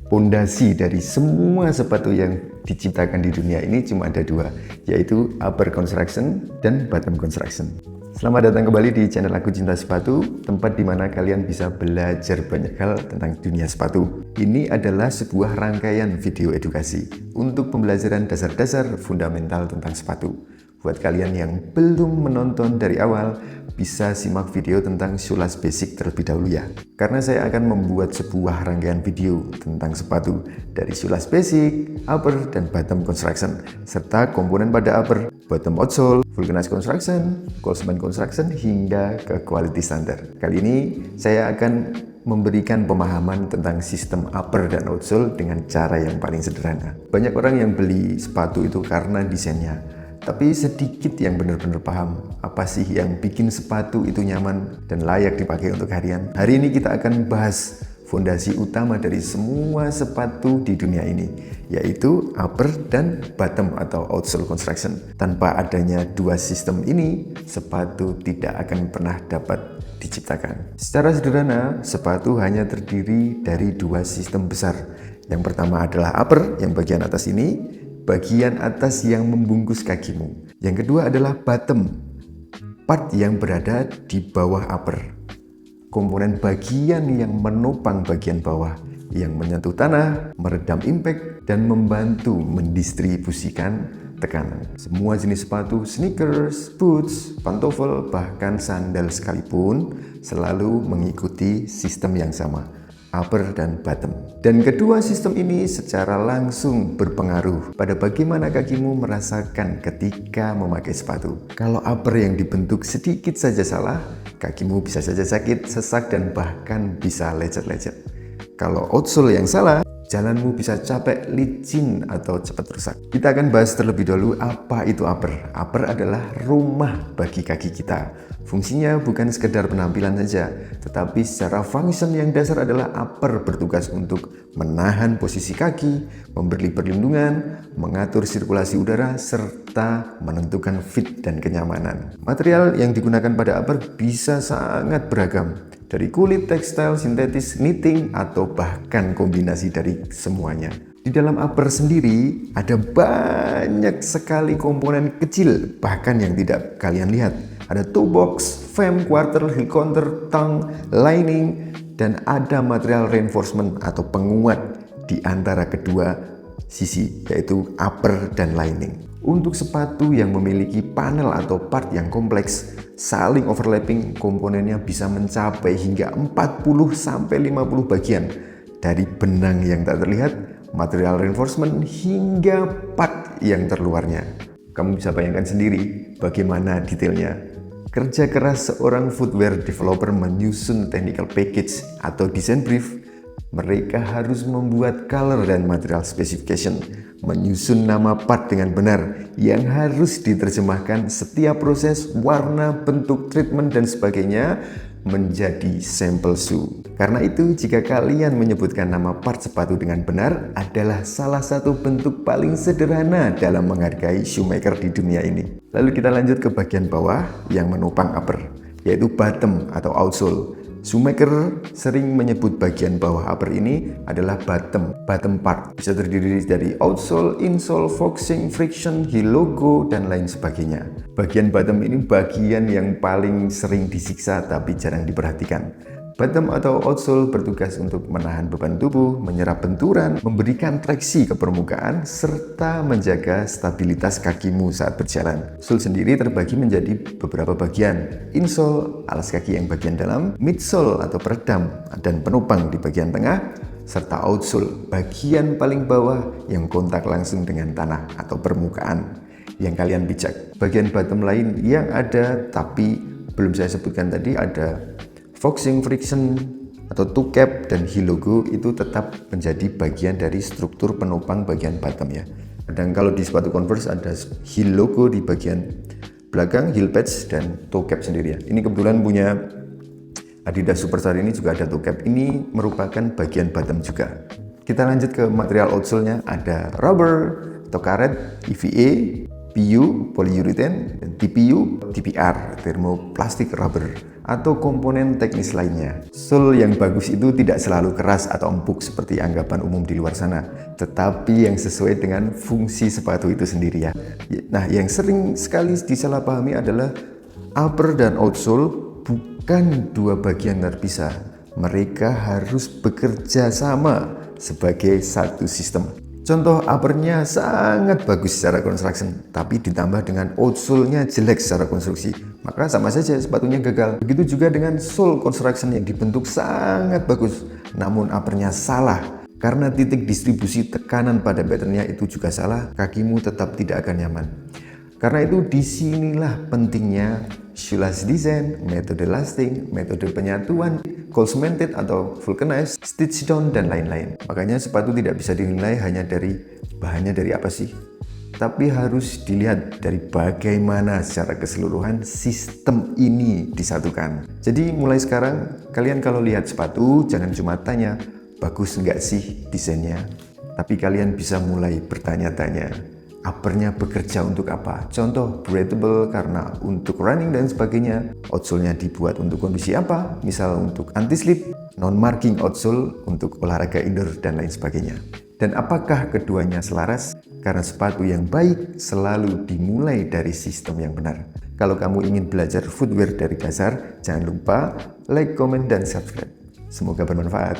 Pondasi dari semua sepatu yang diciptakan di dunia ini cuma ada dua, yaitu upper construction dan bottom construction. Selamat datang kembali di channel Aku Cinta Sepatu, tempat di mana kalian bisa belajar banyak hal tentang dunia sepatu. Ini adalah sebuah rangkaian video edukasi untuk pembelajaran dasar-dasar fundamental tentang sepatu. Buat kalian yang belum menonton dari awal, bisa simak video tentang Shoeless Basic terlebih dahulu ya. Karena saya akan membuat sebuah rangkaian video tentang sepatu dari Shoeless Basic, upper dan bottom construction, serta komponen pada upper, bottom outsole, vulcanized construction, Coleman construction, hingga ke quality standard. Kali ini saya akan memberikan pemahaman tentang sistem upper dan outsole dengan cara yang paling sederhana. Banyak orang yang beli sepatu itu karena desainnya, tapi sedikit yang benar-benar paham apa sih yang bikin sepatu itu nyaman dan layak dipakai untuk harian. Hari ini kita akan bahas fondasi utama dari semua sepatu di dunia ini, yaitu upper dan bottom atau outsole construction. Tanpa adanya dua sistem ini, sepatu tidak akan pernah dapat diciptakan. Secara sederhana, sepatu hanya terdiri dari dua sistem besar. Yang pertama adalah upper, yang bagian atas ini, bagian atas yang membungkus kakimu. Yang kedua adalah bottom, part yang berada di bawah upper, komponen bagian yang menopang bagian bawah, yang menyentuh tanah, meredam impact, dan membantu mendistribusikan tekanan. Semua jenis sepatu, sneakers, boots, pantofel, bahkan sandal sekalipun selalu mengikuti sistem yang sama, upper dan bottom. Dan kedua sistem ini secara langsung berpengaruh pada bagaimana kakimu merasakan ketika memakai sepatu. Kalau upper yang dibentuk sedikit saja salah, kakimu bisa saja sakit, sesak, dan bahkan bisa lecet-lecet. Kalau outsole yang salah, jalanmu bisa capek, licin, atau cepat rusak. Kita akan bahas terlebih dahulu apa itu upper. Upper adalah rumah bagi kaki kita. Fungsinya bukan sekedar penampilan saja, tetapi secara function yang dasar adalah upper bertugas untuk menahan posisi kaki, memberi perlindungan, mengatur sirkulasi udara, serta menentukan fit dan kenyamanan. Material yang digunakan pada upper bisa sangat beragam, dari kulit, tekstil, sintetis, knitting, atau bahkan kombinasi dari semuanya. Di dalam upper sendiri ada banyak sekali komponen kecil, bahkan yang tidak kalian lihat. Ada toe box, fem, quarter, heel counter, tongue, lining, dan ada material reinforcement atau penguat di antara kedua sisi, yaitu upper dan lining. Untuk sepatu yang memiliki panel atau part yang kompleks, saling overlapping, komponennya bisa mencapai hingga 40-50 bagian, dari benang yang tak terlihat, material reinforcement, hingga part yang terluarnya. Kamu bisa bayangkan sendiri bagaimana detailnya. Kerja keras seorang footwear developer menyusun technical package atau design brief. Mereka harus membuat color dan material specification, menyusun nama part dengan benar yang harus diterjemahkan setiap proses, warna, bentuk, treatment, dan sebagainya menjadi sampel shoe. Karena itu, jika kalian menyebutkan nama part sepatu dengan benar adalah salah satu bentuk paling sederhana dalam menghargai shoemaker di dunia ini. Lalu kita lanjut ke bagian bawah yang menopang upper, yaitu bottom atau outsole. Shoemaker sering menyebut bagian bawah upper ini adalah bottom part. Bisa terdiri dari outsole, insole, forcing, friction, heel logo, dan lain sebagainya. Bagian bottom ini bagian yang paling sering disiksa tapi jarang diperhatikan. Bottom atau outsole bertugas untuk menahan beban tubuh, menyerap benturan, memberikan traksi ke permukaan, serta menjaga stabilitas kakimu saat berjalan. Sole sendiri terbagi menjadi beberapa bagian. Insole, alas kaki yang bagian dalam, midsole atau peredam dan penopang di bagian tengah, serta outsole, bagian paling bawah yang kontak langsung dengan tanah atau permukaan yang kalian pijak. Bagian bottom lain yang ada tapi belum saya sebutkan tadi ada forcing, friction, atau toe cap, dan heel logo itu tetap menjadi bagian dari struktur penopang bagian bottom ya. Dan kalau di sepatu Converse ada heel logo di bagian belakang, heel pads, dan toe cap sendiri ya. Ini kebetulan punya Adidas Superstar ini juga ada toe cap. Ini merupakan bagian bottom juga. Kita lanjut ke material outsole-nya. Ada rubber atau karet, EVA, PU, polyurethane, dan TPU, TPR, thermoplastic rubber, atau komponen teknis lainnya. Sole yang bagus itu tidak selalu keras atau empuk seperti anggapan umum di luar sana, tetapi yang sesuai dengan fungsi sepatu itu sendiri ya. Nah, yang sering sekali disalahpahami adalah upper dan outsole bukan dua bagian terpisah. Mereka harus bekerja sama sebagai satu sistem. Contoh, uppernya sangat bagus secara construction, tapi ditambah dengan outsole-nya jelek secara konstruksi, maka sama saja sepatunya gagal. Begitu juga dengan sole construction yang dibentuk sangat bagus, namun uppernya salah. Karena titik distribusi tekanan pada patternnya itu juga salah, kakimu tetap tidak akan nyaman. Karena itu disinilah pentingnya shoeless design, metode lasting, metode penyatuan, cold cemented atau vulcanized, stitch down, dan lain-lain. Makanya sepatu tidak bisa dinilai hanya dari bahannya dari apa sih, tapi harus dilihat dari bagaimana secara keseluruhan sistem ini disatukan. Jadi mulai sekarang kalian kalau lihat sepatu jangan cuma tanya bagus nggak sih desainnya, tapi kalian bisa mulai bertanya-tanya. Uppernya bekerja untuk apa? Contoh, breathable karena untuk running dan sebagainya. Outsole-nya dibuat untuk kondisi apa? Misal untuk anti-slip, non-marking outsole untuk olahraga indoor, dan lain sebagainya. Dan apakah keduanya selaras? Karena sepatu yang baik selalu dimulai dari sistem yang benar. Kalau kamu ingin belajar footwear dari dasar, jangan lupa like, comment, dan subscribe. Semoga bermanfaat.